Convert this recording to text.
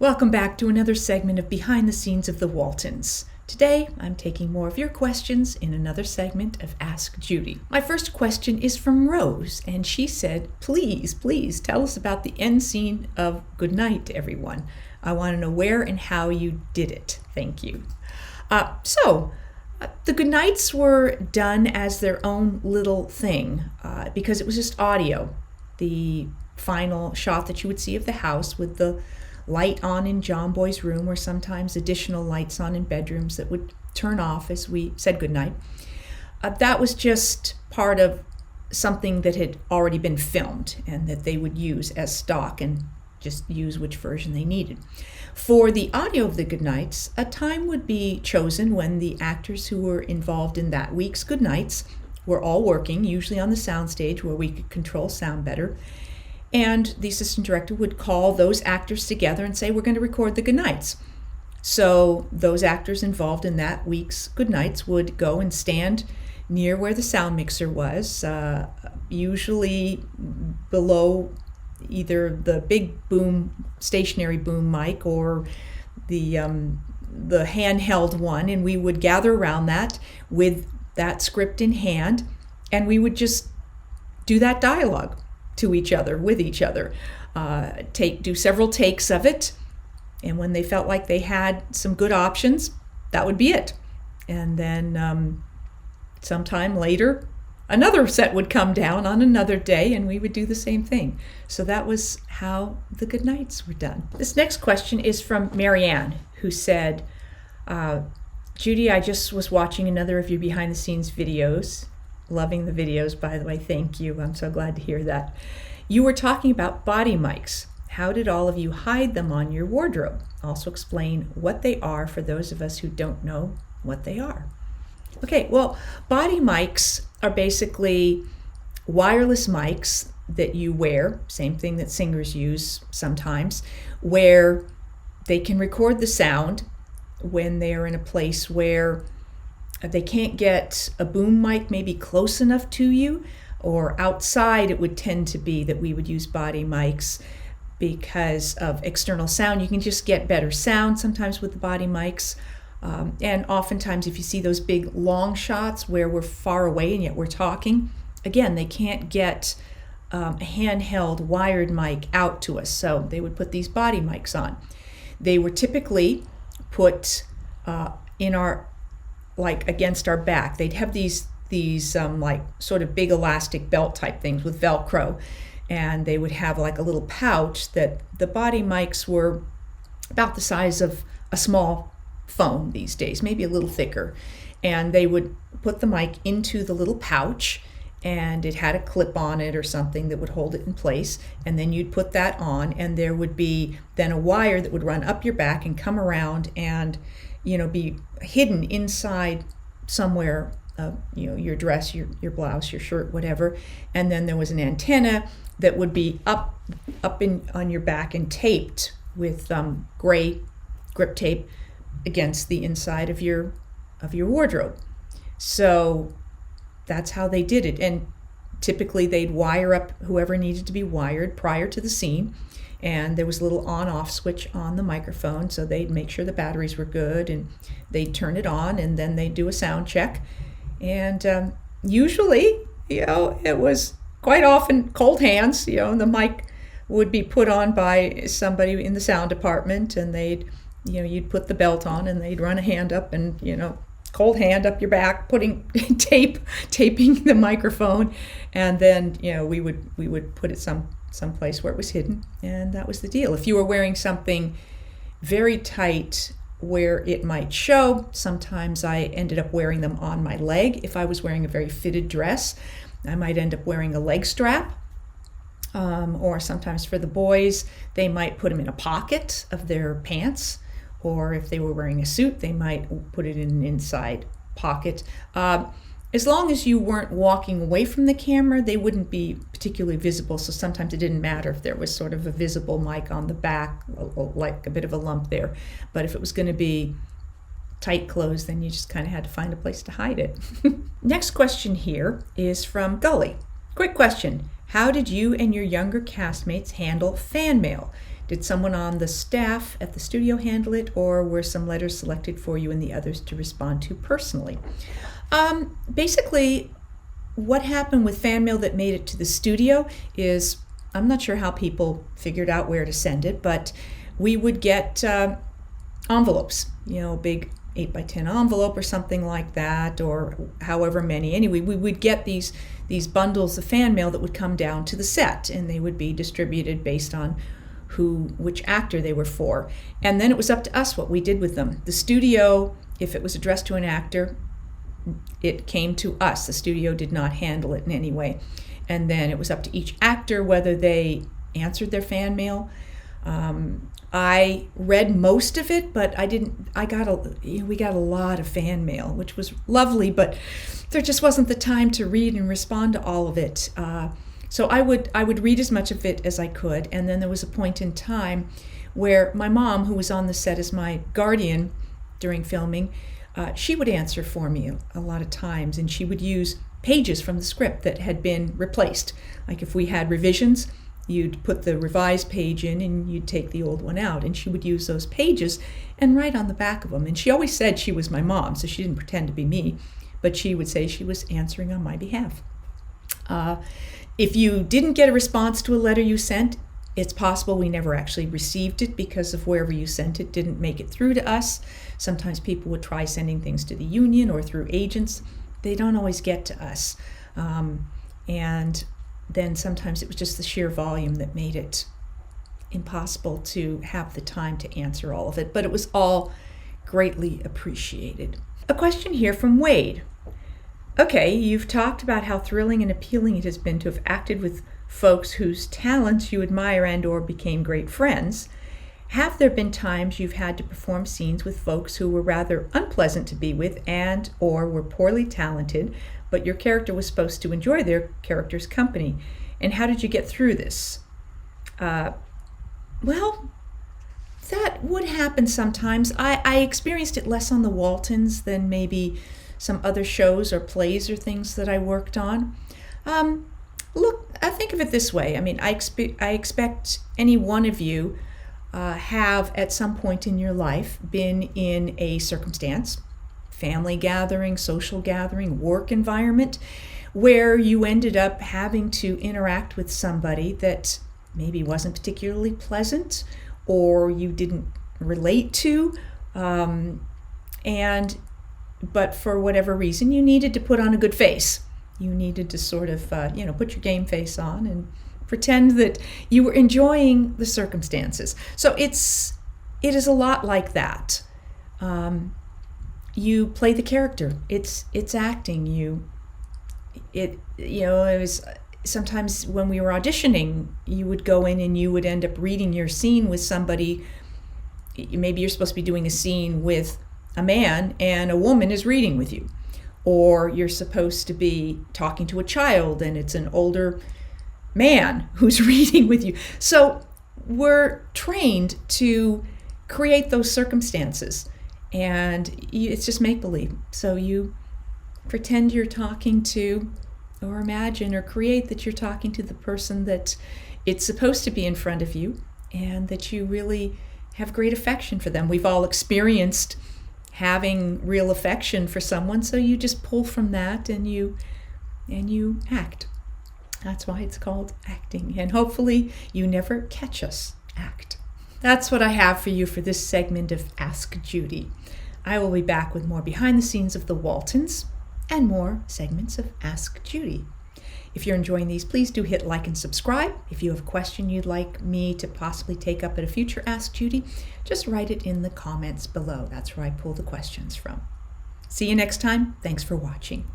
Welcome back to another segment of Behind the Scenes of the Waltons. Today, I'm taking more of your questions in another segment of Ask Judy. My first question is from Rose, and she said, please tell us about the end scene of Goodnight, everyone. I want to know where and how you did it. Thank you. The Goodnights were done as their own little thing because it was just audio. The final shot that you would see of the house with the light on in John Boy's room, or sometimes additional lights on in bedrooms that would turn off as we said goodnight. That was just part of something that had already been filmed and that they would use as stock and just use which version they needed. For the audio of the Goodnights, a time would be chosen when the actors who were involved in that week's Goodnights were all working, usually on the soundstage where we could control sound better. And the assistant director would call those actors together and say, we're going to record the Goodnights. So those actors involved in that week's Goodnights would go and stand near where the sound mixer was, usually below either the big boom, stationary boom mic, or the handheld one. And we would gather around that with that script in hand, and we would just do that dialogue to each other, with each other, do several takes of it, and when they felt like they had some good options, that would be it. And then sometime later, another set would come down on another day, and we would do the same thing. So that was how the Goodnights were done. This next question is from Marianne, who said, Judy, I just was watching another of your behind the scenes videos. Loving the videos, by the way. Thank you. I'm so glad to hear that. You were talking about body mics. How did all of you hide them on your wardrobe? Also explain what they are for those of us who don't know what they are. Okay, well, body mics are basically wireless mics that you wear, same thing that singers use sometimes, where they can record the sound when they're in a place where they can't get a boom mic maybe close enough to you, or outside it would tend to be that we would use body mics because of external sound. You can just get better sound sometimes with the body mics. And oftentimes if you see those big long shots where we're far away and yet we're talking, again, they can't get a handheld wired mic out to us. So they would put these body mics on. They were typically put in our, like against our back. They'd have these like sort of big elastic belt type things with Velcro, and they would have like a little pouch that the body mics were about the size of a small phone these days, maybe a little thicker. And they would put the mic into the little pouch, and it had a clip on it or something that would hold it in place, and then you'd put that on, and there would be then a wire that would run up your back and come around and be hidden inside somewhere, your dress, your blouse, your shirt, whatever. And then there was an antenna that would be up on your back and taped with gray grip tape against the inside of your wardrobe. So that's how they did it. And typically they'd wire up whoever needed to be wired prior to the scene. And there was a little on-off switch on the microphone, so they'd make sure the batteries were good, and they'd turn it on, and then they'd do a sound check. And usually, it was quite often cold hands. And the mic would be put on by somebody in the sound department, and you'd put the belt on, and they'd run a hand up, and cold hand up your back, putting taping the microphone, and then we would put it someplace where it was hidden, and that was the deal. If you were wearing something very tight where it might show, sometimes I ended up wearing them on my leg. If I was wearing a very fitted dress, I might end up wearing a leg strap, or sometimes for the boys, they might put them in a pocket of their pants, or if they were wearing a suit, they might put it in an inside pocket. As long as you weren't walking away from the camera, they wouldn't be particularly visible, so sometimes it didn't matter if there was sort of a visible mic on the back, like a bit of a lump there. But if it was going to be tight clothes, then you just kind of had to find a place to hide it. Next question here is from Gully. Quick question. How did you and your younger castmates handle fan mail? Did someone on the staff at the studio handle it, or were some letters selected for you and the others to respond to personally? Basically, what happened with fan mail that made it to the studio is, I'm not sure how people figured out where to send it, but we would get envelopes, big 8x10 envelope or something like that, or however many. Anyway, we would get these bundles of fan mail that would come down to the set, and they would be distributed based on which actor they were for. And then it was up to us what we did with them. The studio, if it was addressed to an actor, it came to us. The studio did not handle it in any way. And then it was up to each actor whether they answered their fan mail. I read most of it, but we got a lot of fan mail, which was lovely, but there just wasn't the time to read and respond to all of it. So I would read as much of it as I could, and then there was a point in time where my mom, who was on the set as my guardian during filming, she would answer for me a lot of times, and she would use pages from the script that had been replaced. Like if we had revisions, you'd put the revised page in and you'd take the old one out, and she would use those pages and write on the back of them. And she always said she was my mom, so she didn't pretend to be me, but she would say she was answering on my behalf. If you didn't get a response to a letter you sent, it's possible we never actually received it because of wherever you sent it didn't make it through to us. Sometimes people would try sending things to the union or through agents. They don't always get to us. And then sometimes it was just the sheer volume that made it impossible to have the time to answer all of it. But it was all greatly appreciated. A question here from Wade. Okay, you've talked about how thrilling and appealing it has been to have acted with folks whose talents you admire and or became great friends. Have there been times you've had to perform scenes with folks who were rather unpleasant to be with and or were poorly talented, but your character was supposed to enjoy their character's company? And how did you get through this? Well, that would happen sometimes. I experienced it less on the Waltons than maybe some other shows or plays or things that I worked on. Look, I think of it this way. I mean, I expect any one of you have at some point in your life been in a circumstance, family gathering, social gathering, work environment, where you ended up having to interact with somebody that maybe wasn't particularly pleasant or you didn't relate to, but for whatever reason, you needed to put on a good face. You needed to sort of, put your game face on and pretend that you were enjoying the circumstances. So it is a lot like that. You play the character. It's acting. It was sometimes when we were auditioning, you would go in and you would end up reading your scene with somebody. Maybe you're supposed to be doing a scene with a man and a woman is reading with you, or you're supposed to be talking to a child and it's an older man who's reading with you. So we're trained to create those circumstances, and it's just make-believe. So you pretend you're talking to, or imagine or create that you're talking to the person that it's supposed to be in front of you, and that you really have great affection for them. We've all experienced having real affection for someone, so you just pull from that and you act. That's why it's called acting, and hopefully you never catch us act. That's what I have for you for this segment of Ask Judy. I will be back with more behind the scenes of the Waltons and more segments of Ask Judy. If you're enjoying these, please do hit like and subscribe. If you have a question you'd like me to possibly take up at a future Ask Judy, just write it in the comments below. That's where I pull the questions from. See you next time. Thanks for watching.